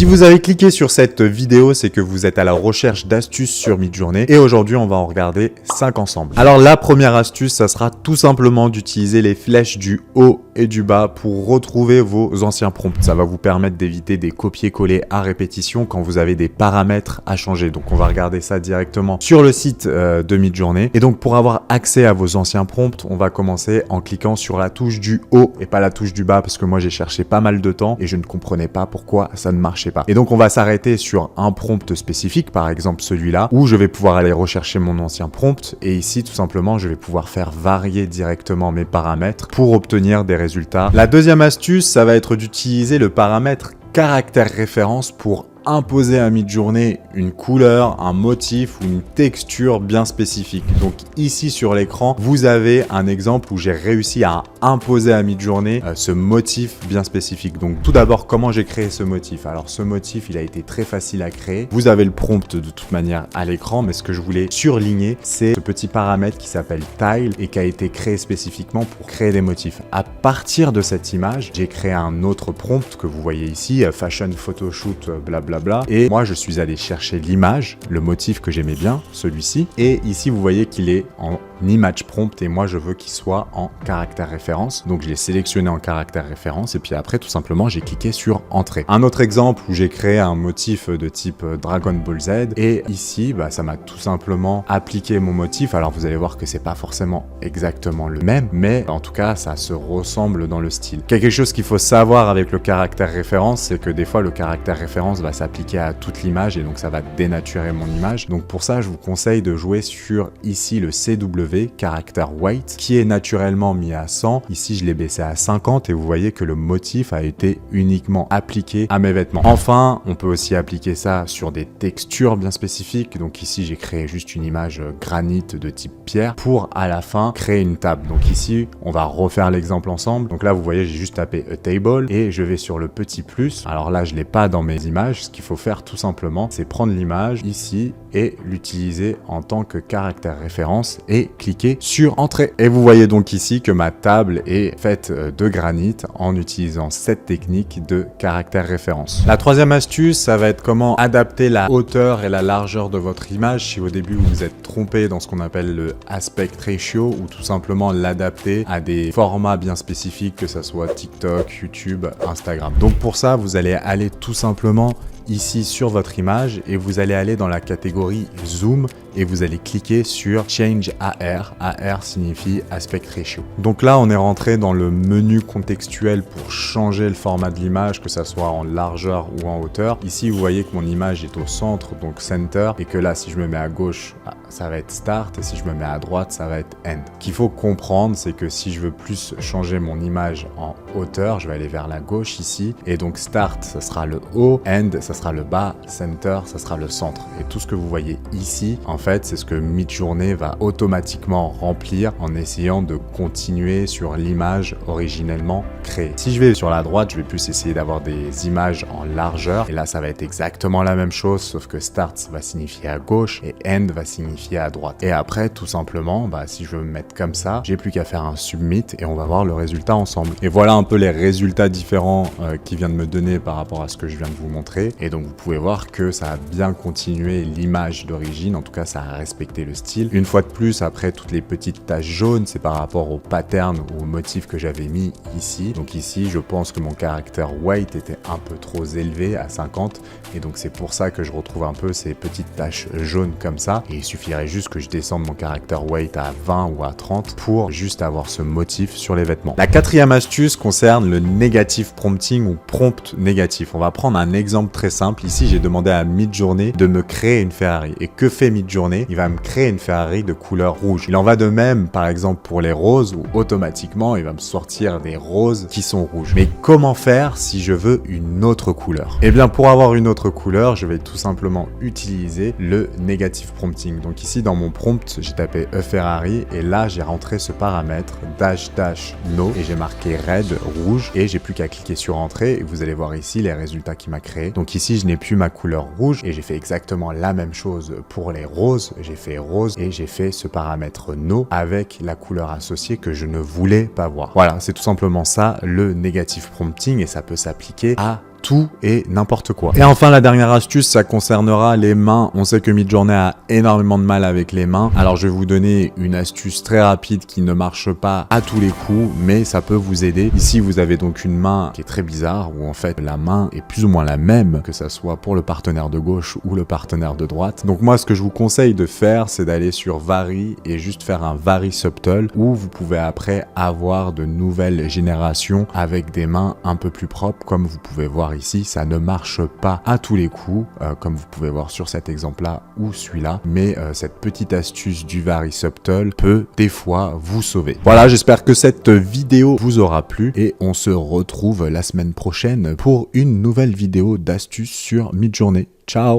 Si vous avez cliqué sur cette vidéo, c'est que vous êtes à la recherche d'astuces sur Midjourney et aujourd'hui, on va en regarder 5 ensemble. Alors la première astuce, ça sera tout simplement d'utiliser les flèches du haut et du bas pour retrouver vos anciens prompts. Ça va vous permettre d'éviter des copier-coller à répétition quand vous avez des paramètres à changer. Donc on va regarder ça directement sur le site de Midjourney. Et donc pour avoir accès à vos anciens prompts, on va commencer en cliquant sur la touche du haut et pas la touche du bas parce que moi j'ai cherché pas mal de temps et je ne comprenais pas pourquoi ça ne marchait pas. Et donc on va s'arrêter sur un prompt spécifique, par exemple celui-là, où je vais pouvoir aller rechercher mon ancien prompt et ici tout simplement je vais pouvoir faire varier directement mes paramètres pour obtenir des résultats. La deuxième astuce, ça va être d'utiliser le paramètre caractère référence pour imposer à Midjourney une couleur, un motif ou une texture bien spécifique. Donc ici sur l'écran, vous avez un exemple où j'ai réussi à imposer à Midjourney ce motif bien spécifique. Donc tout d'abord, comment j'ai créé ce motif? Alors ce motif, il a été très facile à créer. Vous avez le prompt de toute manière à l'écran, mais ce que je voulais surligner, c'est ce petit paramètre qui s'appelle Tile et qui a été créé spécifiquement pour créer des motifs. À partir de cette image, j'ai créé un autre prompt que vous voyez ici, Fashion Photoshoot, blablabla. Et moi, je suis allé chercher l'image, le motif que j'aimais bien, celui-ci. Et ici, vous voyez qu'il est en image prompt et moi, je veux qu'il soit en caractère référence. Donc, je l'ai sélectionné en caractère référence et puis après, tout simplement, j'ai cliqué sur Entrée. Un autre exemple où j'ai créé un motif de type Dragon Ball Z et ici, ça m'a tout simplement appliqué mon motif. Alors, vous allez voir que c'est pas forcément exactement le même, mais en tout cas, ça se ressemble dans le style. Quelque chose qu'il faut savoir avec le caractère référence, c'est que des fois, le caractère référence va s'appliquer à toute l'image et donc ça va dénaturer mon image. Donc pour ça, je vous conseille de jouer sur ici le CW, caractère weight, qui est naturellement mis à 100. Ici, je l'ai baissé à 50 et vous voyez que le motif a été uniquement appliqué à mes vêtements. Enfin, on peut aussi appliquer ça sur des textures bien spécifiques. Donc ici, j'ai créé juste une image granit de type pierre pour à la fin créer une table. Donc ici, on va refaire l'exemple ensemble. Donc là, vous voyez, j'ai juste tapé a table et je vais sur le petit plus. Alors là, je l'ai pas dans mes images. Ce qu'il faut faire tout simplement, c'est prendre l'image ici et l'utiliser en tant que caractère référence et cliquer sur Entrée. Et vous voyez donc ici que ma table est faite de granit en utilisant cette technique de caractère référence. La troisième astuce, ça va être comment adapter la hauteur et la largeur de votre image si au début vous vous êtes trompé dans ce qu'on appelle le aspect ratio ou tout simplement l'adapter à des formats bien spécifiques, que ça soit TikTok, YouTube, Instagram. Donc pour ça, vous allez aller tout simplement ici sur votre image et vous allez aller dans la catégorie Zoom et vous allez cliquer sur Change AR. AR signifie Aspect Ratio. Donc là, on est rentré dans le menu contextuel pour changer le format de l'image, que ça soit en largeur ou en hauteur. Ici, vous voyez que mon image est au centre, donc Center, et que là, si je me mets à gauche, ça va être Start, et si je me mets à droite, ça va être End. Ce qu'il faut comprendre, c'est que si je veux plus changer mon image en hauteur, je vais aller vers la gauche ici, et donc Start, ça sera le haut, End, ça sera le bas, Center, ça sera le centre. Et tout ce que vous voyez ici, en fait, c'est ce que Midjourney va automatiquement remplir en essayant de continuer sur l'image originellement créée. Si je vais sur la droite, je vais plus essayer d'avoir des images en largeur. Et là, ça va être exactement la même chose, sauf que Start va signifier à gauche et End va signifier à droite. Et après, tout simplement, si je veux me mettre comme ça, j'ai plus qu'à faire un Submit et on va voir le résultat ensemble. Et voilà un peu les résultats différents qu'il vient de me donner par rapport à ce que je viens de vous montrer. Et donc, vous pouvez voir que ça a bien continué l'image d'origine. En tout cas, ça a respecté le style. Une fois de plus, après, toutes les petites taches jaunes, c'est par rapport au pattern ou au motif que j'avais mis ici. Donc ici, je pense que mon caractère weight était un peu trop élevé à 50. Et donc, c'est pour ça que je retrouve un peu ces petites taches jaunes comme ça. Et il suffirait juste que je descende mon caractère weight à 20 ou à 30 pour juste avoir ce motif sur les vêtements. La quatrième astuce concerne le negative prompting ou prompt négatif. On va prendre un exemple très simple. Ici, j'ai demandé à Midjourney de me créer une Ferrari. Et que fait Midjourney? Il va me créer une Ferrari de couleur rouge. Il en va de même, par exemple, pour les roses, où automatiquement, il va me sortir des roses qui sont rouges. Mais comment faire si je veux une autre couleur? Eh bien, pour avoir une autre couleur, je vais tout simplement utiliser le negative prompting. Donc ici, dans mon prompt, j'ai tapé a Ferrari et là, j'ai rentré ce paramètre -no et j'ai marqué red, rouge, et j'ai plus qu'à cliquer sur Entrée et vous allez voir ici les résultats qu'il m'a créé. Donc ici, je n'ai plus ma couleur rouge et j'ai fait exactement la même chose pour les roses. J'ai fait rose et j'ai fait ce paramètre no avec la couleur associée que je ne voulais pas voir. Voilà, c'est tout simplement ça le negative prompting et ça peut s'appliquer à tout et n'importe quoi. Et enfin, la dernière astuce, ça concernera les mains. On sait que Midjourney a énormément de mal avec les mains. Alors, je vais vous donner une astuce très rapide qui ne marche pas à tous les coups, mais ça peut vous aider. Ici, vous avez donc une main qui est très bizarre, où en fait, la main est plus ou moins la même, que ça soit pour le partenaire de gauche ou le partenaire de droite. Donc moi, ce que je vous conseille de faire, c'est d'aller sur Vary et juste faire un Vary Subtle, où vous pouvez après avoir de nouvelles générations avec des mains un peu plus propres. Comme vous pouvez voir ici, ça ne marche pas à tous les coups, comme vous pouvez voir sur cet exemple-là ou celui-là, mais cette petite astuce du Vary Subtle peut des fois vous sauver. Voilà, j'espère que cette vidéo vous aura plu et on se retrouve la semaine prochaine pour une nouvelle vidéo d'astuces sur Midjourney. Ciao!